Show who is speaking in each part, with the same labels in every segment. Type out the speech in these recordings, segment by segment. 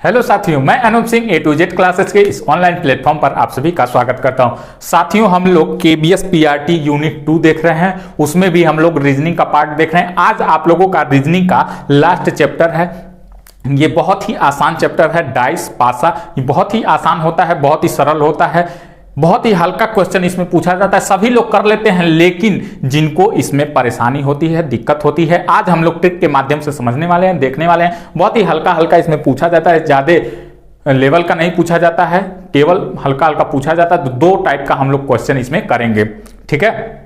Speaker 1: Hello साथियों, मैं अनूप सिंह ए to Z classes के इस ऑनलाइन प्लेटफॉर्म पर आप सभी का स्वागत करता हूं। साथियों, हम लोग केबीएस पीआरटी यूनिट 2 देख रहे हैं, उसमें भी हम लोग रीजनिंग का पार्ट देख रहे हैं। आज आप लोगों का रीजनिंग का लास्ट चैप्टर है। ये बहुत ही आसान चैप्टर है, डाइस पासा। ये बहुत ही आसान होता है, बहुत ही सरल होता है, बहुत ही हल्का क्वेश्चन इसमें पूछा जाता है। सभी लोग कर लेते हैं, लेकिन जिनको इसमें परेशानी होती है, दिक्कत होती है, आज हम लोग ट्रिक के माध्यम से समझने वाले हैं, देखने वाले हैं। बहुत ही हल्का हल्का इसमें पूछा जाता है, ज्यादा लेवल का नहीं पूछा जाता है, केवल हल्का हल्का पूछा जाता है। तो दो टाइप का हम लोग क्वेश्चन इसमें करेंगे, ठीक है।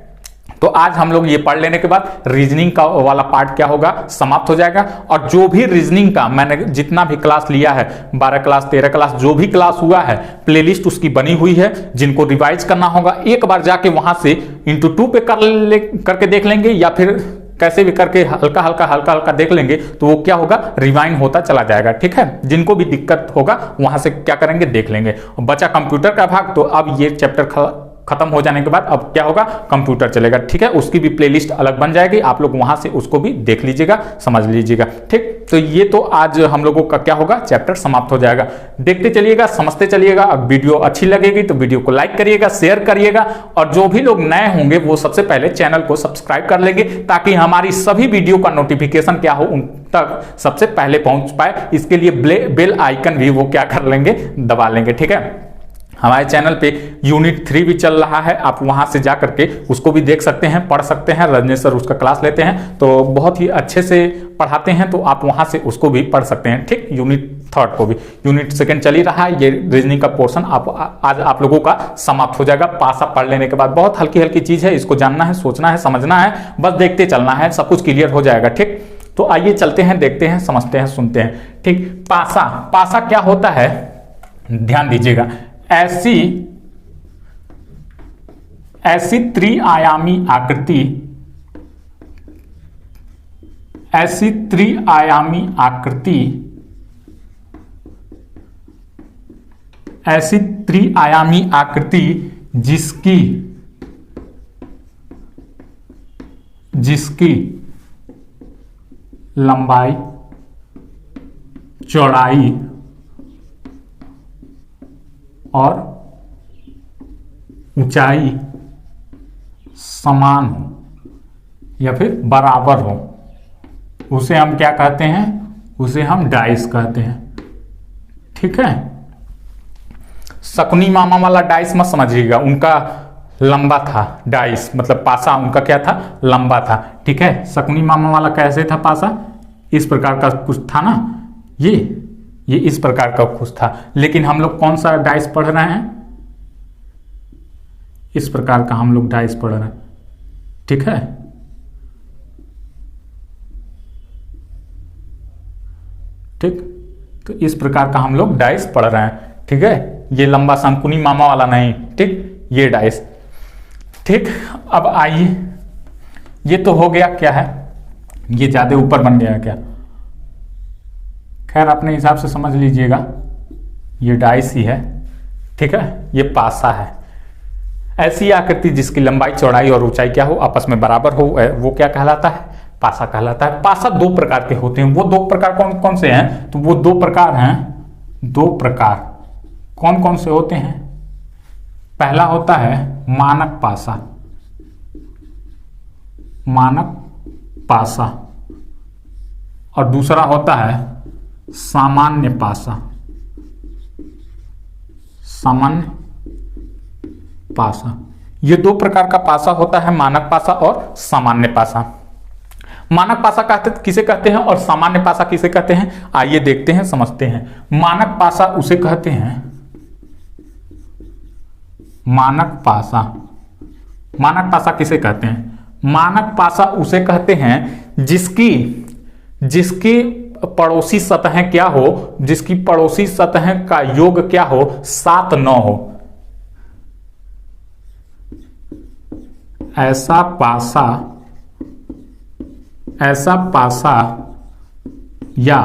Speaker 1: तो आज हम लोग ये पढ़ लेने के बाद रीजनिंग का वाला पार्ट क्या होगा, समाप्त हो जाएगा। और जो भी रीजनिंग का मैंने जितना भी क्लास लिया है, 12 क्लास 13 क्लास जो भी क्लास हुआ है, प्लेलिस्ट उसकी बनी हुई है। जिनको रिवाइज करना होगा एक बार जाके वहां से इंटू 2 पे करके देख लेंगे, या फिर कैसे भी करके हल्का हल्का देख लेंगे, तो वो क्या होगा, रिवाइंड होता चला जाएगा, ठीक है। जिनको भी दिक्कत होगा वहां से क्या करेंगे, देख लेंगे। बचा कंप्यूटर का भाग, तो अब ये चैप्टर खत्म हो जाने के बाद अब क्या होगा, कंप्यूटर चलेगा, ठीक है। उसकी भी प्लेलिस्ट अलग बन जाएगी, आप लोग वहां से उसको भी देख लीजिएगा, समझ लीजिएगा, ठीक। तो ये तो आज हम लोगों का क्या होगा, चैप्टर समाप्त हो जाएगा। देखते चलिएगा, समझते चलिएगा। अब वीडियो अच्छी लगेगी तो वीडियो को लाइक करिएगा, शेयर करिएगा, और जो भी लोग नए होंगे वो सबसे पहले चैनल को सब्सक्राइब कर लेंगे, ताकि हमारी सभी वीडियो का नोटिफिकेशन क्या हो, उन तक सबसे पहले पहुंच पाए। इसके लिए बेल आइकन भी वो क्या कर लेंगे, दबा लेंगे, ठीक है। हमारे चैनल पे यूनिट 3 भी चल रहा है, आप वहां से जा करके उसको भी देख सकते हैं, पढ़ सकते हैं। रजनीश सर उसका क्लास लेते हैं, तो बहुत ही अच्छे से पढ़ाते हैं, तो आप वहां से उसको भी पढ़ सकते हैं, ठीक। यूनिट 3 को भी, यूनिट 2 चल ही रहा है। ये रीजनिंग का पोर्शन आज आप लोगों का समाप्त हो जाएगा। पासा पढ़ लेने के बाद बहुत हल्की हल्की चीज है, इसको जानना है, सोचना है, समझना है, बस देखते चलना है, सब कुछ क्लियर हो जाएगा, ठीक। तो आइए चलते हैं, देखते हैं, समझते हैं, सुनते हैं, ठीक। पासा क्या होता है, ध्यान दीजिएगा। ऐसी त्रिआयामी आकृति, ऐसी त्रिआयामी आकृति, ऐसी त्रिआयामी आकृति जिसकी लंबाई, चौड़ाई और ऊंचाई समान हो या फिर बराबर हो, उसे हम क्या कहते हैं, उसे हम डाइस कहते हैं, ठीक है। शकुनी मामा वाला डाइस मत समझिएगा, उनका लंबा था डाइस, मतलब पासा उनका क्या था, लंबा था, ठीक है। शकुनी मामा वाला कैसे था पासा, इस प्रकार का कुछ था ना, ये इस प्रकार का कुछ था। लेकिन हम लोग कौन सा डाइस पढ़ रहे हैं, इस प्रकार का हम लोग डाइस पढ़ रहे हैं, ठीक है। ठीक, तो इस प्रकार का हम लोग डाइस पढ़ रहे हैं, ठीक है। ये लंबा शंकुनी मामा वाला नहीं, ठीक, ये डाइस, ठीक। अब आइए, ये तो हो गया, क्या है, ये ज्यादा ऊपर बन गया क्या, खैर अपने हिसाब से समझ लीजिएगा। ये डाइस ही है, ठीक है, ये पासा है। ऐसी आकृति जिसकी लंबाई, चौड़ाई और ऊंचाई क्या हो, आपस में बराबर हो, वो क्या कहलाता है, पासा कहलाता है। पासा 2 प्रकार के होते हैं। वो 2 प्रकार कौन कौन से हैं, तो वो 2 प्रकार हैं। 2 प्रकार कौन कौन से होते हैं, पहला होता है मानक पासा, मानक पासा, और दूसरा होता है सामान्य पासा, सामान्य पासा। ये 2 प्रकार का पासा होता है, मानक पासा और सामान्य पासा। मानक पासा किसे कहते हैं और सामान्य पासा किसे कहते हैं, आइए देखते हैं, समझते हैं। मानक पासा उसे कहते हैं, मानक पासा, मानक पासा किसे कहते हैं, मानक पासा उसे कहते हैं जिसकी पड़ोसी सतहें क्या हो, जिसकी पड़ोसी सतहें का योग क्या हो, 7 9 हो। ऐसा पासा या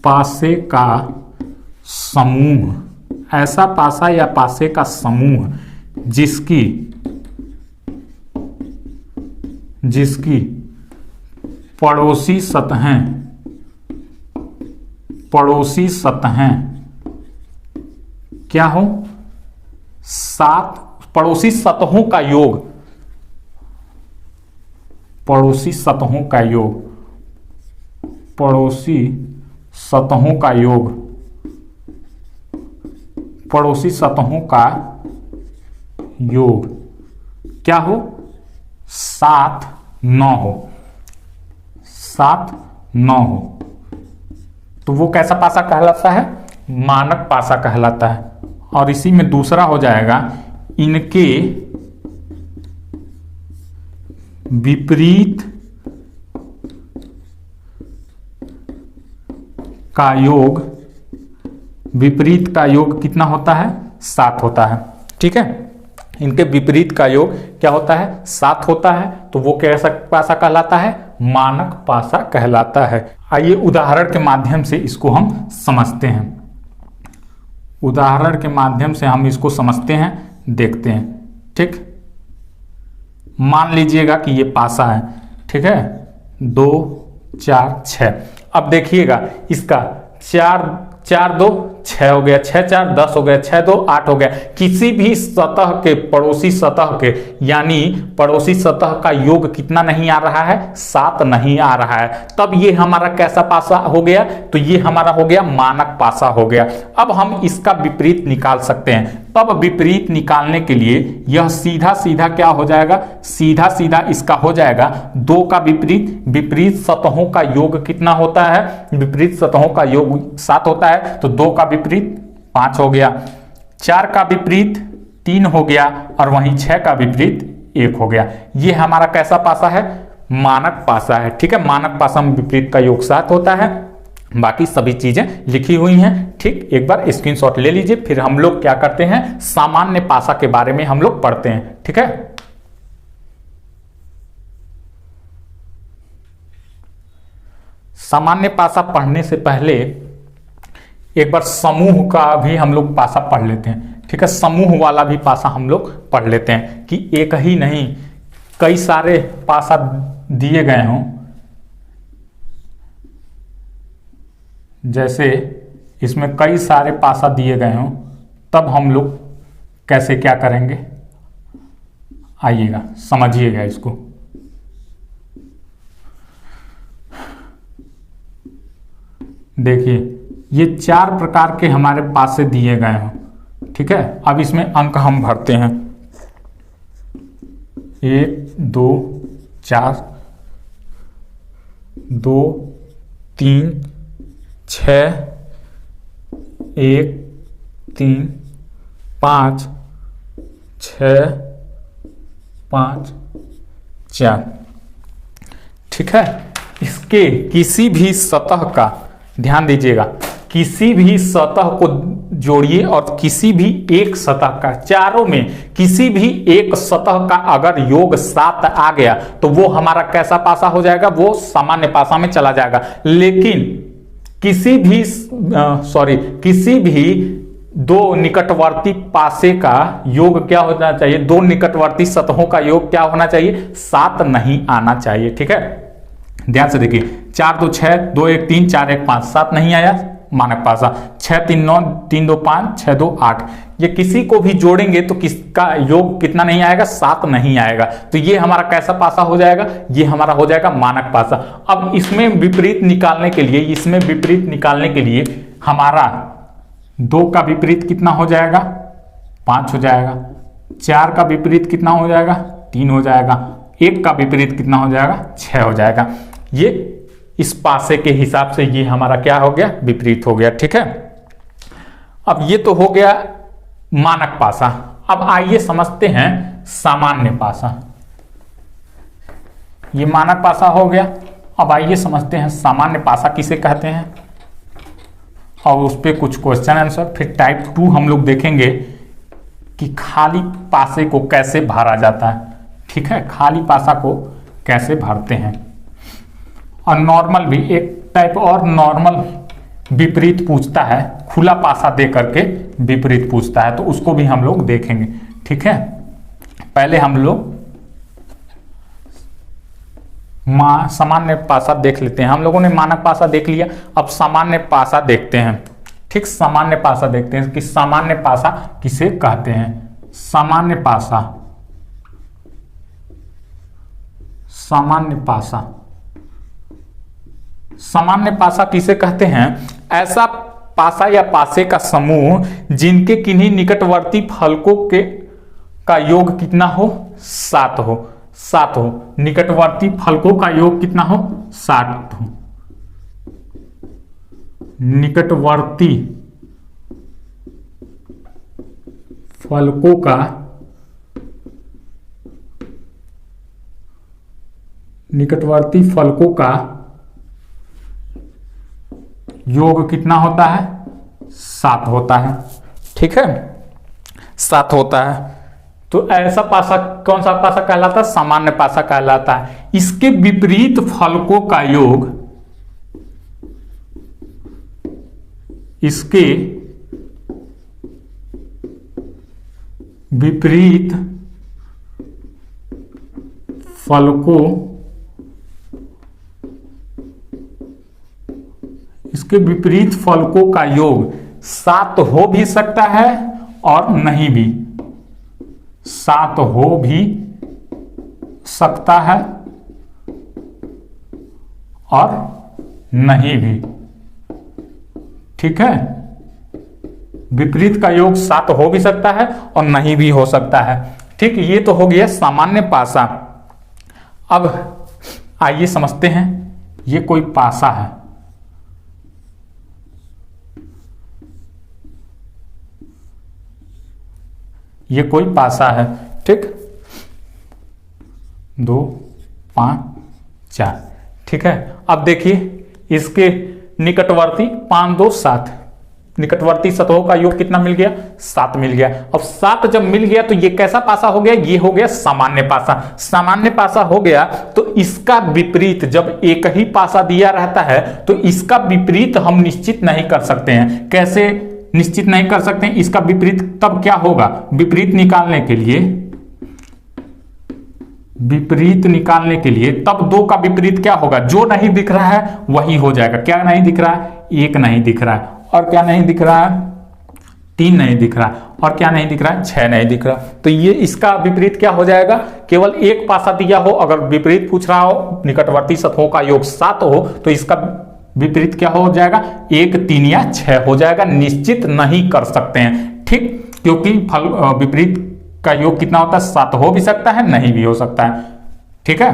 Speaker 1: पासे का समूह, ऐसा पासा या पासे का समूह जिसकी पड़ोसी सतहें पड़ोसी सतहें क्या हो, 7 पड़ोसी सतहों का योग, पड़ोसी सतहों का योग, पड़ोसी सतहों का योग, पड़ोसी सतहों का योग क्या हो, 7 9 हो, 7 9 हो, तो वो कैसा पासा कहलाता है, मानक पासा कहलाता है। और इसी में दूसरा हो जाएगा, इनके विपरीत का योग, विपरीत का योग कितना होता है, 7 होता है। ठीक है, इनके विपरीत का योग क्या होता है, 7 होता है, तो वो कैसा पासा कहलाता है, मानक पासा कहलाता है। आइए उदाहरण के माध्यम से इसको हम समझते हैं, उदाहरण के माध्यम से हम इसको समझते हैं, देखते हैं। ठीक, मान लीजिएगा कि ये पासा है, ठीक है, 2 4 6। अब देखिएगा इसका 4 4 2 6 हो गया, 6 4 10 हो गया, 6 2 8 हो गया। किसी भी सतह के, पड़ोसी सतह के, यानी पड़ोसी सतह का योग कितना नहीं आ रहा है, 7 नहीं आ रहा है। तब ये हमारा कैसा पासा हो गया, तो ये हमारा हो गया मानक पासा हो गया। अब हम इसका विपरीत निकाल सकते हैं। तब विपरीत निकालने के लिए यह सीधा सीधा क्या हो जाएगा, सीधा सीधा इसका हो जाएगा 2 का विपरीत, विपरीत सतहों का योग कितना होता है, विपरीत सतहों का योग 7 होता है, तो 2 का विपरीत 5 हो गया, 4 का विपरीत 3 हो गया, और वहीं 6 का विपरीत 1 हो गया। ये हमारा कैसा पासा है, मानक पासा है। ठीक है, मानक पासा में विपरीत का योग 7 होता है, बाकी सभी चीजें लिखी हुई हैं। ठीक, एक बार स्क्रीनशॉट ले लीजिए, फिर हम लोग क्या करते हैं, सामान्य पासा के बारे में हम लोग पढ़ते हैं। ठीक है, सामान्य पासा पढ़ने से पहले एक बार समूह का भी हम लोग पासा पढ़ लेते हैं। ठीक है, समूह वाला भी पासा हम लोग पढ़ लेते हैं कि एक ही नहीं कई सारे पासा दिए गए हों, जैसे इसमें कई सारे पासा दिए गए हों, तब हम लोग कैसे क्या करेंगे, आइएगा समझिएगा इसको। देखिए ये 4 प्रकार के हमारे पासे दिए गए हों। ठीक है, अब इसमें अंक हम भरते हैं, 1 2 4 2 3 6 1 3 5 6 5 4। ठीक है, इसके किसी भी सतह का ध्यान दीजिएगा, किसी भी सतह को जोड़िए और किसी भी एक सतह का, चारों में किसी भी एक सतह का अगर योग 7 आ गया तो वो हमारा कैसा पासा हो जाएगा, वो सामान्य पासा में चला जाएगा। लेकिन किसी भी 2 निकटवर्ती पासे का योग क्या होना चाहिए, 2 निकटवर्ती सतहों का योग क्या होना चाहिए, 7 नहीं आना चाहिए। ठीक है, ध्यान से देखिए, 4 2 6 2 1 3 4 1 5, 7 नहीं आया, मानक पासा। 6 3 9 3 2 5 6 2 8, ये किसी को भी जोड़ेंगे तो किसका योग कितना नहीं आएगा, 7 नहीं आएगा। तो ये हमारा कैसा पासा हो जाएगा, ये हमारा हो जाएगा मानक पासा। अब इसमें विपरीत निकालने के लिए, इसमें विपरीत निकालने के लिए हमारा 2 का विपरीत कितना हो जाएगा, 5 हो जाएगा, 4 का विपरीत कितना हो जाएगा, 3 हो जाएगा, 1 का विपरीत कितना हो जाएगा, 6 हो जाएगा। ये इस पासे के हिसाब से ये हमारा क्या हो गया, विपरीत हो गया। ठीक है, अब ये तो हो गया मानक पासा। अब आइए समझते हैं सामान्य पासा। ये मानक पासा हो गया। अब आइए समझते हैं सामान्य पासा किसे कहते हैं, और उस पर कुछ क्वेश्चन आंसर। फिर टाइप 2 हम लोग देखेंगे कि खाली पासे को कैसे भरा जाता है। ठीक है, खाली पासा को कैसे भरते हैं। और नॉर्मल भी एक टाइप और नॉर्मल विपरीत पूछता है, खुला पासा दे करके विपरीत पूछता है, तो उसको भी हम लोग देखेंगे। ठीक है, पहले हम लोग सामान्य पासा देख लेते हैं। हम लोगों ने मानक पासा देख लिया, अब सामान्य पासा देखते हैं। ठीक, सामान्य पासा देखते हैं कि सामान्य पासा किसे कहते हैं। सामान्य पासा, सामान्य पासा, सामान्य पासा किसे कहते हैं? ऐसा पासा या पासे का समूह जिनके किन्हीं निकटवर्ती फलकों के का योग कितना हो? 7 हो। 7 हो। निकटवर्ती फलकों का योग कितना हो? 7 हो। निकटवर्ती फलकों का योग कितना होता है? 7 होता है। ठीक है, 7 होता है। तो ऐसा पासा कौन सा पासा कहलाता है? सामान्य पासा कहलाता है। इसके विपरीत फलकों का योग, इसके विपरीत फलकों, इसके विपरीत फलकों का योग 7 हो भी सकता है और नहीं भी। 7 हो भी सकता है और नहीं भी। ठीक है, विपरीत का योग 7 हो भी सकता है और नहीं भी हो सकता है। ठीक, ये तो हो गया सामान्य पासा। अब आइए समझते हैं, ये कोई पासा है। ये कोई पासा है। ठीक, 2 5 4। ठीक है, अब देखिए इसके निकटवर्ती 5 2 7, निकटवर्ती सतहों का योग कितना मिल गया? 7 मिल गया। अब 7 जब मिल गया तो ये कैसा पासा हो गया? ये हो गया सामान्य पासा। सामान्य पासा हो गया तो इसका विपरीत, जब एक ही पासा दिया रहता है तो इसका विपरीत हम निश्चित नहीं कर सकते हैं। कैसे निश्चित नहीं कर सकते हैं? इसका विपरीत तब क्या होगा? विपरीत निकालने के लिए, विपरीत निकालने के लिए तब 2 का विपरीत क्या होगा? जो नहीं दिख रहा है वही हो जाएगा। क्या नहीं दिख रहा है? 1 नहीं दिख रहा है। और क्या नहीं दिख रहा है? 3 नहीं दिख रहा है। और क्या नहीं दिख रहा है? 6 नहीं दिख रहा। तो ये इसका विपरीत क्या हो जाएगा? केवल एक पासा दिया हो, अगर विपरीत पूछ रहा हो, निकटवर्ती सतहों का योग 7 हो, तो इसका विपरीत क्या हो जाएगा? 1 3 या 6 हो जाएगा। निश्चित नहीं कर सकते हैं। ठीक, क्योंकि फल विपरीत का योग कितना होता है? 7 हो भी सकता है, नहीं भी हो सकता है। ठीक है,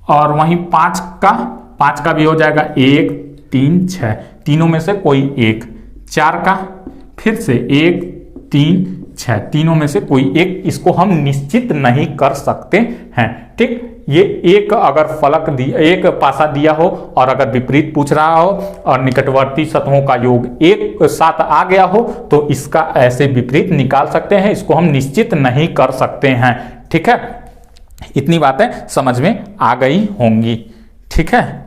Speaker 1: और वहीं 5 का भी हो जाएगा 1 3 6, तीनों में से कोई एक। 4 का फिर से 1 3 6, तीनों में से कोई एक। इसको हम निश्चित नहीं कर सकते हैं। ठीक, ये एक अगर फलक दिया, एक पासा दिया हो और अगर विपरीत पूछ रहा हो और निकटवर्ती सतहों का योग 7 आ गया हो तो इसका ऐसे विपरीत निकाल सकते हैं। इसको हम निश्चित नहीं कर सकते हैं। ठीक है, इतनी बातें समझ में आ गई होंगी। ठीक है,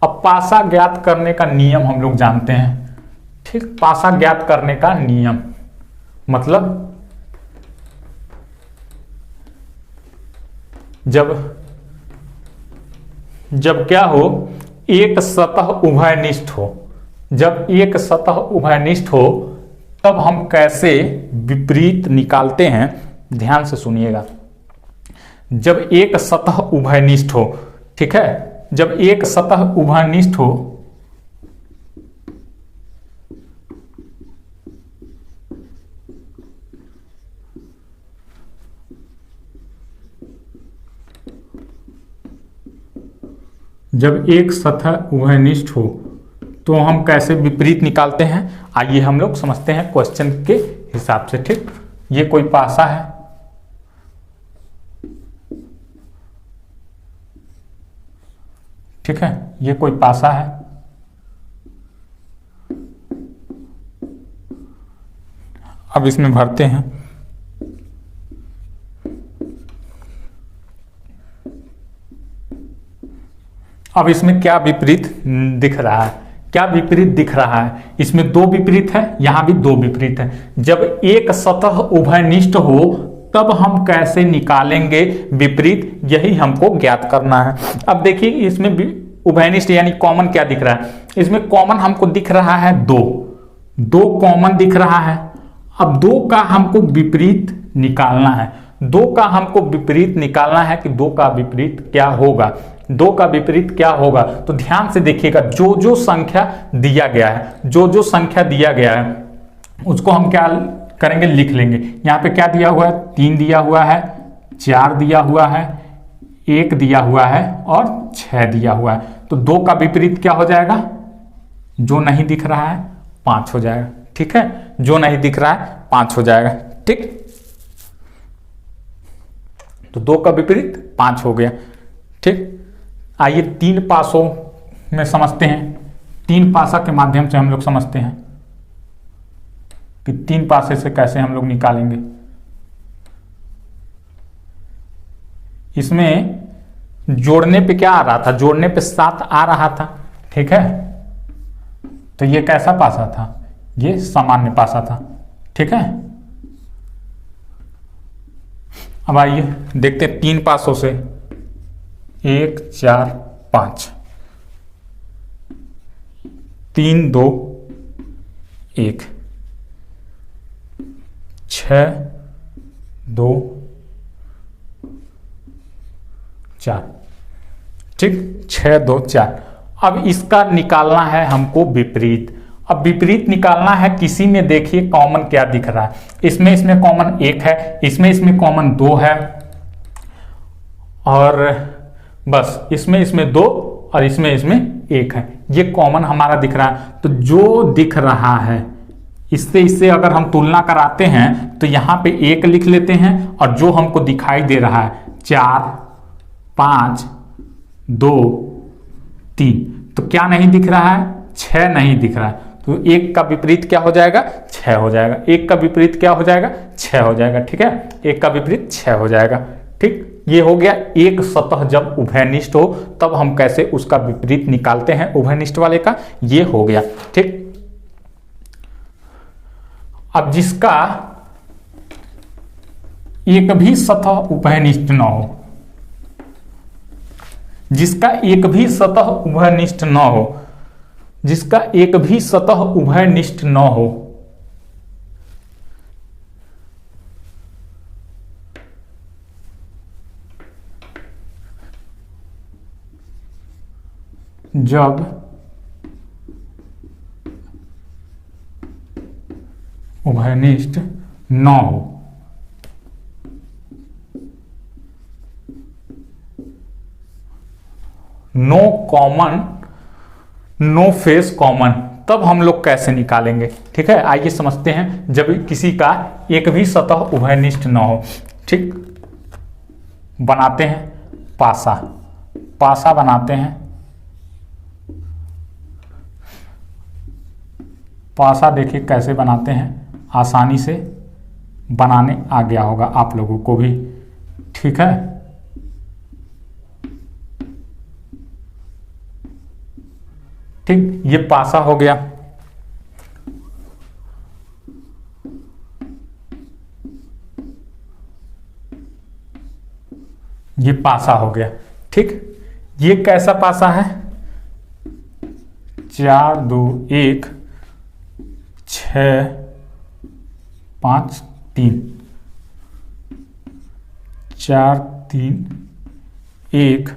Speaker 1: अब पासा ज्ञात करने का नियम हम लोग जानते हैं। ठीक, पासा ज्ञात करने का नियम मतलब जब क्या हो? एक सतह उभयनिष्ठ हो। जब एक सतह उभयनिष्ठ हो तब हम कैसे विपरीत निकालते हैं? ध्यान से सुनिएगा। जब एक सतह उभयनिष्ठ हो, ठीक है, जब एक सतह उभयनिष्ठ हो जब एक सतह उभयनिष्ठ हो तो हम कैसे विपरीत निकालते हैं? आइए हम लोग समझते हैं क्वेश्चन के हिसाब से। ठीक, ये कोई पासा है। ठीक है, ये कोई पासा है। अब इसमें भरते हैं। अब इसमें क्या विपरीत दिख रहा है? क्या विपरीत दिख रहा है? इसमें 2 विपरीत है, यहां भी 2 विपरीत है। जब एक सतह उभयनिष्ठ हो तब हम कैसे निकालेंगे विपरीत, यही हमको ज्ञात करना है। अब देखिए इसमें उभयनिष्ठ यानी कॉमन क्या दिख रहा है, इसमें कॉमन हमको दिख रहा है 2 कॉमन दिख रहा है। अब 2 का हमको विपरीत निकालना है, 2 का हमको विपरीत निकालना है कि 2 का विपरीत क्या होगा, 2 का विपरीत क्या होगा। तो ध्यान से देखिएगा, जो जो संख्या दिया गया है, जो जो संख्या दिया गया है उसको हम क्या करेंगे, लिख लेंगे। यहाँ पे क्या दिया हुआ है, 3 दिया हुआ है, 4 दिया हुआ है, 1 दिया हुआ है और 6 दिया हुआ है। तो 2 का विपरीत क्या हो जाएगा, जो नहीं दिख रहा है 5 हो जाएगा। ठीक है, जो नहीं दिख रहा है 5 हो जाएगा। ठीक, तो 2 का विपरीत 5 हो गया। ठीक, आइए 3 पासों में समझते हैं, 3 पासा के माध्यम से हम लोग समझते हैं कि 3 पासे से कैसे हम लोग निकालेंगे। इसमें जोड़ने पे क्या आ रहा था, जोड़ने पे 7 आ रहा था। ठीक है, तो ये कैसा पासा था, ये सामान्य पासा था। ठीक है, अब आइए देखते हैं 3 पासों से, 1 4 5, 3 2 1, 6 2 4। ठीक, 6 2 4। अब इसका निकालना है हमको विपरीत। अब विपरीत निकालना है, किसी में देखिए कॉमन क्या दिख रहा है, इसमें कॉमन 1 है, इसमें कॉमन 2 है और बस इसमें 2 और इसमें 1 है। ये कॉमन हमारा दिख रहा है। तो जो दिख रहा है इससे अगर हम तुलना कराते हैं तो यहाँ पे 1 लिख लेते हैं और जो हमको दिखाई दे रहा है 4 5 2 3, तो क्या नहीं दिख रहा है, 6 नहीं दिख रहा है। तो 1 का विपरीत क्या हो जाएगा, 6 हो जाएगा। 1 का विपरीत क्या हो जाएगा, 6 हो जाएगा। ठीक है, 1 का विपरीत 6 हो जाएगा। ठीक, ये हो गया एक सतह जब उभयनिष्ठ हो तब हम कैसे उसका विपरीत निकालते हैं उभयनिष्ठ वाले का, ये हो गया। ठीक, अब जिसका एक भी सतह उभयनिष्ठ न हो, जिसका एक भी सतह उभयनिष्ठ न हो, जिसका एक भी सतह उभयनिष्ठ न हो, जब उभयनिष्ठ न हो, no common, no face common, तब हम लोग कैसे निकालेंगे। ठीक है, आइए समझते हैं। जब किसी का एक भी सतह उभयनिष्ठ न हो, ठीक, बनाते हैं पासा, पासा बनाते हैं। पासा देखिए कैसे बनाते हैं, आसानी से बनाने आ गया होगा आप लोगों को भी। ठीक है, ठीक, ये पासा हो गया। ये पासा हो गया। ठीक, ये कैसा पासा है, 4 2 1 6 5 3, 4 3 1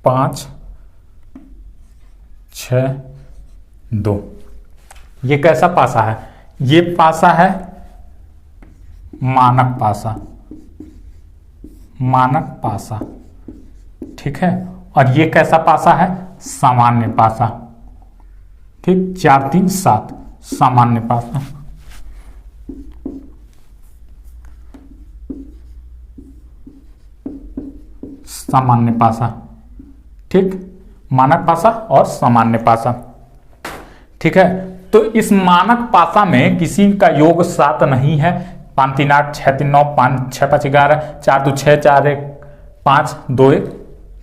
Speaker 1: 5 6 2। ये कैसा पासा है, ये पासा है मानक पासा, मानक पासा। ठीक है, और ये कैसा पासा है, सामान्य पासा। ठीक, 4 3 7 सामान्य पासा। सामान्य पासा। ठीक, मानक पासा और सामान्य पासा। ठीक है, तो इस मानक पासा में किसी का योग 7 नहीं है। 5 3 8 6 3 9 5 6 5 11 4 2 6 4 1 5 2 1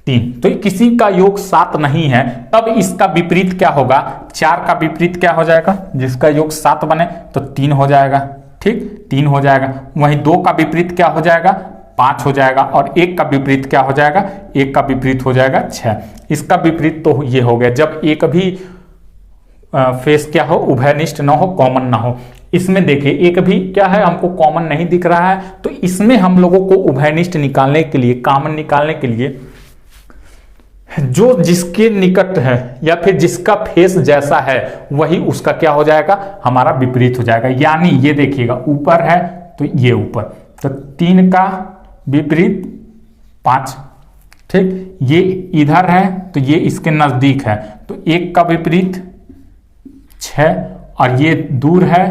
Speaker 1: 3, तो किसी का योग 7 नहीं है। तब इसका विपरीत क्या होगा, 4 का विपरीत क्या हो जाएगा, जिसका योग 7 बने तो 3 हो जाएगा। ठीक, 3 हो जाएगा। वहीं 2 का विपरीत क्या हो जाएगा, 5 हो जाएगा। और 1 का विपरीत क्या हो जाएगा, 1 का विपरीत हो जाएगा 6। इसका विपरीत तो ये हो गया जब एक भी फेस क्या हो, उभयनिष्ठ ना हो, कॉमन ना हो। इसमें देखिए एक भी क्या है, हमको कॉमन नहीं दिख रहा है, तो इसमें हम लोगों को उभयनिष्ठ निकालने के लिए, कॉमन निकालने के लिए जो जिसके निकट है या फिर जिसका फेस जैसा है वही उसका क्या हो जाएगा, हमारा विपरीत हो जाएगा। यानी ये देखिएगा ऊपर है तो ये ऊपर, तो 3 का विपरीत 5, ठीक। ये इधर है तो ये इसके नजदीक है, तो 1 का विपरीत 6, और ये दूर है,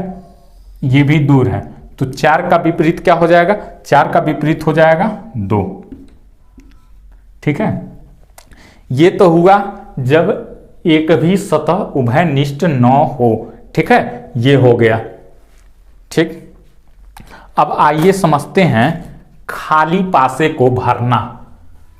Speaker 1: ये भी दूर है, तो 4 का विपरीत क्या हो जाएगा, 4 का विपरीत हो जाएगा 2, ठीक है। ये तो हुआ जब एक भी सतह उभयनिष्ठ न हो, ठीक है, ये हो गया, ठीक। अब आइए समझते हैं खाली पासे को भरना।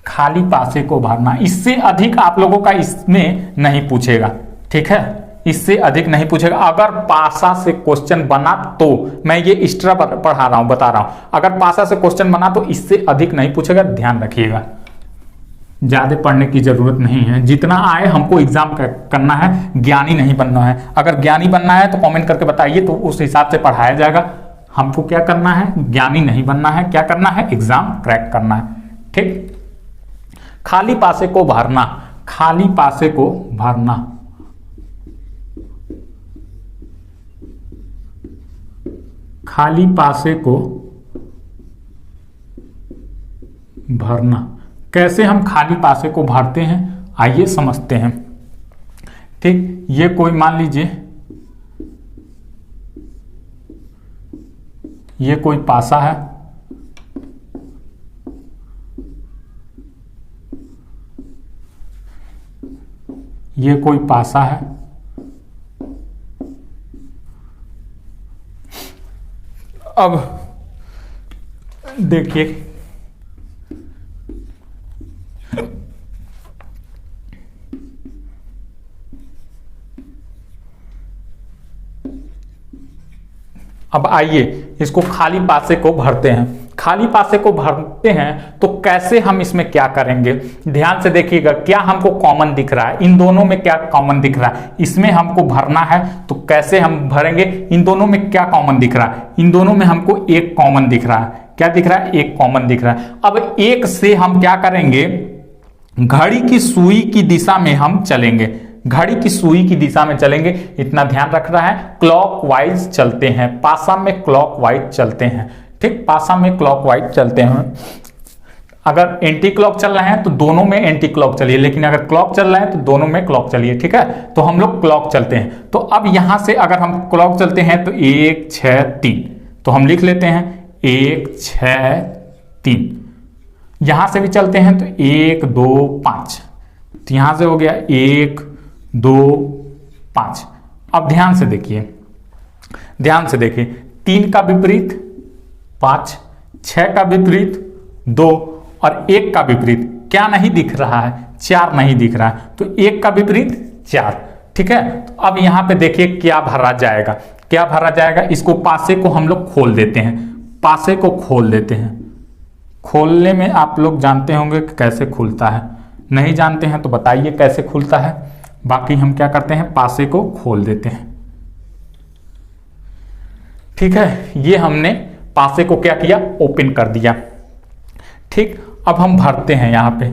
Speaker 1: खाली पासे को भरना, इससे अधिक आप लोगों का इसमें नहीं पूछेगा, ठीक है, इससे अधिक नहीं पूछेगा। अगर पासा से क्वेश्चन बना तो, मैं ये एक्स्ट्रा पढ़ा रहा हूं, बता रहा हूं, अगर पासा से क्वेश्चन बना तो इससे अधिक नहीं पूछेगा, ध्यान रखिएगा। ज्यादा पढ़ने की जरूरत नहीं है, जितना आए हमको एग्जाम करना है, ज्ञानी नहीं बनना है। अगर ज्ञानी बनना है तो कमेंट करके बताइए, तो उस हिसाब से पढ़ाया जाएगा। हमको क्या करना है, ज्ञानी नहीं बनना है, क्या करना है, एग्जाम क्रैक करना है, ठीक। खाली पासे को भरना, खाली पासे को भरना, खाली पासे को भरना। कैसे हम खाली पासे को भरते हैं, आइए समझते हैं, ठीक। ये कोई मान लीजिए ये कोई पासा है, ये कोई पासा है, अब देखिए अब आइए इसको खाली पासे को भरते हैं। खाली पासे को भरते हैं तो कैसे हम इसमें क्या करेंगे, ध्यान से देखिएगा। क्या हमको कॉमन दिख रहा है, इन दोनों में क्या कॉमन दिख रहा है, इसमें हमको भरना है तो कैसे हम भरेंगे। इन दोनों में क्या कॉमन दिख रहा है, इन दोनों में हमको एक कॉमन दिख रहा है। क्या दिख रहा है, एक कॉमन दिख रहा है। अब एक से हम क्या करेंगे, घड़ी की सुई की दिशा में हम चलेंगे, घड़ी की सुई की दिशा में चलेंगे, इतना ध्यान रखना है। क्लॉकवाइज चलते हैं, पासा में क्लॉकवाइज चलते हैं, ठीक, पासा में क्लॉकवाइज चलते हैं। अगर एंटी क्लॉक चल रहे हैं तो दोनों में एंटी क्लॉक चलिए, लेकिन अगर क्लॉक चल रहा है तो दोनों में क्लॉक चलिए, ठीक है। तो हम लोग क्लॉक चलते हैं। तो अब यहां से अगर हम क्लॉक चलते हैं तो 1 6 3, तो हम लिख लेते हैं 1 6 3। यहां से भी चलते हैं तो 1 2 5, तो यहां से हो गया 1 2 5। अब ध्यान से देखिए, ध्यान से देखिए, 3 का विपरीत 5, 6 का विपरीत 2 और 1 का विपरीत क्या नहीं दिख रहा है, 4 नहीं दिख रहा है, तो 1 का विपरीत 4, ठीक है। तो अब यहां पे देखिए क्या भरा जाएगा, क्या भरा जाएगा। इसको पासे को हम लोग खोल देते हैं, पासे को खोल देते हैं। खोलने में आप लोग जानते होंगे कि कैसे खुलता है, नहीं जानते हैं तो बताइए कैसे खुलता है। बाकी हम क्या करते हैं, पासे को खोल देते हैं, ठीक है। ये हमने पासे को क्या किया, ओपन कर दिया, ठीक। अब हम भरते हैं यहां पे।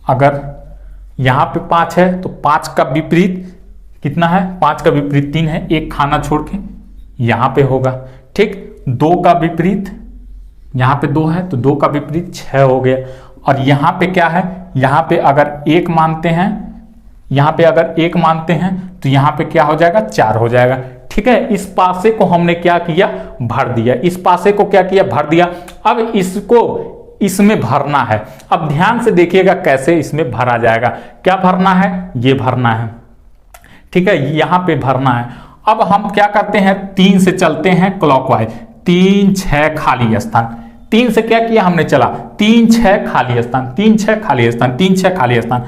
Speaker 1: अगर यहां पे 5 है तो 5 का विपरीत कितना है, 5 का विपरीत 3 है, एक खाना छोड़ के यहां पे होगा, ठीक। 2 का विपरीत यहां पे 2 है तो 2 का विपरीत 6 हो गया। और यहां पे क्या है, यहां पे अगर 1 मानते हैं, यहां पे अगर 1 मानते हैं तो यहां पे क्या हो जाएगा, 4 हो जाएगा, ठीक है। इस पासे को हमने क्या किया, भर दिया। इस पासे को क्या किया, भर दिया। अब इसको इसमें भरना है। अब ध्यान से देखिएगा कैसे इसमें भरा जाएगा। क्या भरना है, ये भरना है, ठीक है, यहां पे भरना है। अब हम क्या करते हैं, 3 से चलते हैं क्लॉकवाइज, 3 6 खाली स्थान। 3 से क्या किया हमने, चला 3 6 खाली स्थान, 3 6 खाली स्थान, 3 6 खाली स्थान,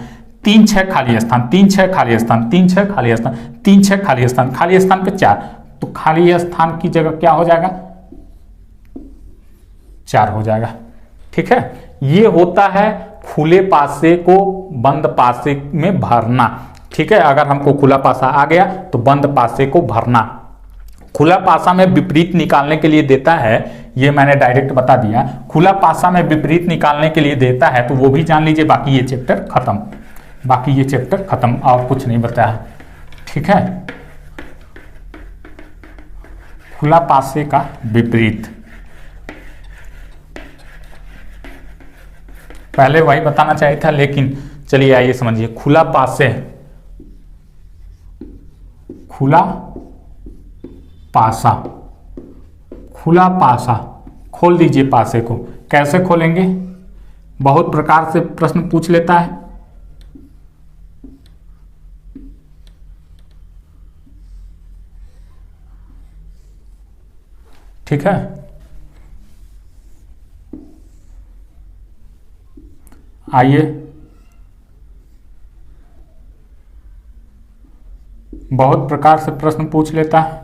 Speaker 1: 3 6 खाली स्थान, 3 6 खाली स्थान, 3 6 खाली स्थान, 3 6 खाली स्थान, खाली स्थान पे 4, तो खाली स्थान की जगह क्या हो जाएगा, 4 हो जाएगा। ठीक है, ये होता है खुले पासे को बंद पासे में भरना। ठीक है, अगर हमको खुला पासा आ गया तो बंद पासे को भरना। खुला पासा में विपरीत निकालने के लिए देता है, ये मैंने डायरेक्ट बता दिया। खुला पासा में विपरीत निकालने के लिए देता है तो वो भी जान लीजिए, बाकी ये चैप्टर खत्म, बाकी ये चैप्टर खत्म, और कुछ नहीं बताया। ठीक है, खुला पासे का विपरीत पहले वही बताना चाहिए था, लेकिन चलिए आइए समझिए। खुला पासे, खुला पासा, खुला पासा, खोल दीजिए पासे को। कैसे खोलेंगे, बहुत प्रकार से प्रश्न पूछ लेता है। ठीक है, आइए बहुत प्रकार से प्रश्न पूछ लेता है।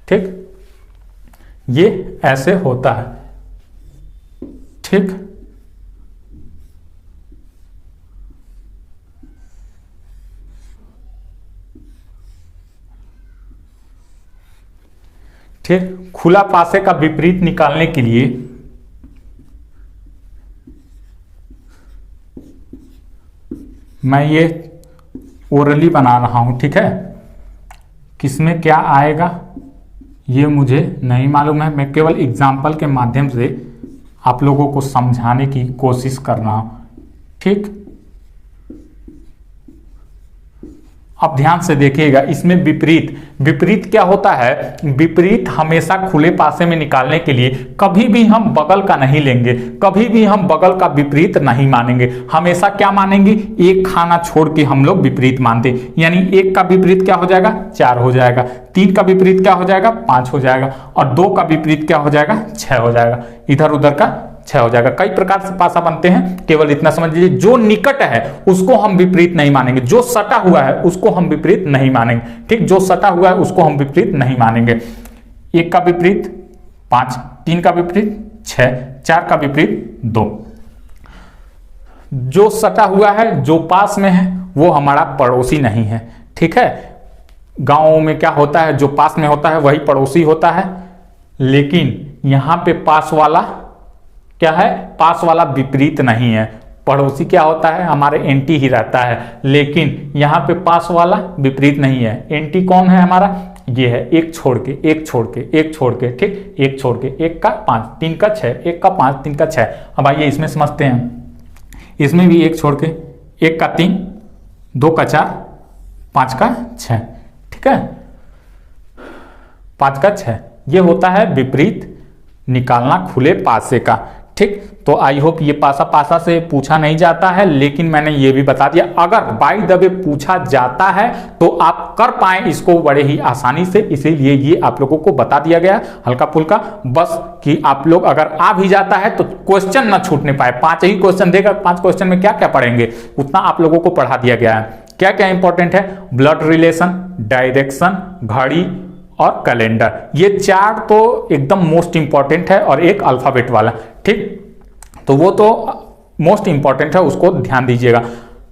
Speaker 1: ठीक, ये ऐसे होता है। ठीक, ठीक, खुला पासे का विपरीत निकालने के लिए मैं ये ओरली बना रहा हूं। ठीक है, किसमें क्या आएगा ये मुझे नहीं मालूम है, मैं केवल एग्जाम्पल के माध्यम से आप लोगों को समझाने की कोशिश कर रहा हूं। ठीक, अब ध्यान से देखिएगा, इसमें विपरीत, विपरीत क्या होता है, विपरीत हमेशा खुले पासे में निकालने के लिए कभी भी हम बगल का नहीं लेंगे, कभी भी हम बगल का विपरीत नहीं मानेंगे। हमेशा क्या मानेंगे, एक खाना छोड़ के हम लोग विपरीत मानते, यानी 1 का विपरीत क्या हो जाएगा, 4 हो जाएगा, 3 का विपरीत क्या हो जाएगा, 5 हो जाएगा, और 2 का विपरीत क्या हो जाएगा, 6 हो जाएगा, इधर उधर का 6 हो जाएगा। कई प्रकार से पासा बनते हैं, केवल इतना समझ लीजिए, जो निकट है उसको हम विपरीत नहीं मानेंगे, जो सटा हुआ है उसको हम विपरीत नहीं मानेंगे। ठीक, जो सटा हुआ है उसको हम विपरीत नहीं मानेंगे। 1 का विपरीत 5, 3 का विपरीत 6, 4 का विपरीत 2। जो सटा हुआ है, जो पास में है, वो हमारा पड़ोसी नहीं है। ठीक है, गांवों में क्या होता है, जो पास में होता है वही पड़ोसी होता है, लेकिन यहां पे पास वाला क्या है, पास वाला विपरीत नहीं है। पड़ोसी क्या होता है, हमारे एंटी ही रहता है, लेकिन यहाँ पे पास वाला विपरीत नहीं है। एंटी कौन है हमारा, ये है, 1 छोड़ के 1 छोड़ के 1 छोड़ के, ठीक, 1 छोड़ के, 1 का 5, 3 का 6, 1 का 5, 3 का 6। अब आइए इसमें समझते हैं, इसमें भी 1 छोड़ के, 1 का 3, 2 का 4, 5 का 6। ठीक है, 5 का 6, ये होता है विपरीत निकालना खुले पासे का। ठीक, तो आई होप ये पासा पासा से पूछा नहीं जाता है, लेकिन मैंने ये भी बता दिया, अगर बाय द वे पूछा जाता है तो आप कर पाए इसको बड़े ही आसानी से, इसीलिए ये आप लोगों को बता दिया गया हल्का फुल्का, बस कि आप लोग अगर आ भी जाता है तो क्वेश्चन ना छूटने पाए। 5 ही क्वेश्चन देगा, 5 क्वेश्चन में क्या क्या पढ़ेंगे, उतना आप लोगों को पढ़ा दिया गया है। क्या क्या इंपॉर्टेंट है, ब्लड रिलेशन, डायरेक्शन, घड़ी और कैलेंडर, ये 4 तो एकदम मोस्ट इंपॉर्टेंट है, और एक अल्फाबेट वाला। ठीक, तो वो तो मोस्ट इंपॉर्टेंट है, उसको ध्यान दीजिएगा।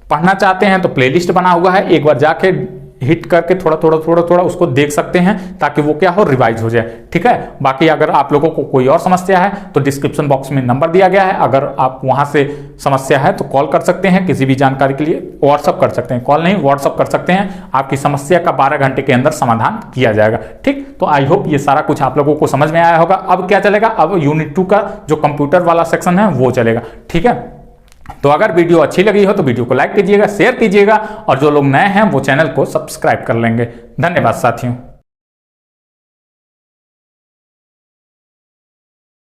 Speaker 1: पढ़ना चाहते हैं तो प्लेलिस्ट बना हुआ है, एक बार जाके हिट करके थोड़ा थोड़ा उसको देख सकते हैं, ताकि वो क्या हो, रिवाइज हो जाए। ठीक है, बाकी अगर आप लोगों को कोई और समस्या है तो डिस्क्रिप्शन बॉक्स में नंबर दिया गया है, अगर आप वहां से समस्या है तो कॉल कर सकते हैं, किसी भी जानकारी के लिए व्हाट्सअप कर सकते हैं, कॉल नहीं व्हाट्सअप कर सकते हैं, आपकी समस्या का 12 घंटे के अंदर समाधान किया जाएगा। ठीक, तो आई होप ये सारा कुछ आप लोगों को समझ में आया होगा। अब क्या चलेगा, अब यूनिट 2 का जो कंप्यूटर वाला सेक्शन है वो चलेगा। ठीक है, तो अगर वीडियो अच्छी लगी हो तो वीडियो को लाइक कीजिएगा, शेयर कीजिएगा, और जो लोग नए हैं वो चैनल को सब्सक्राइब कर लेंगे। धन्यवाद साथियों।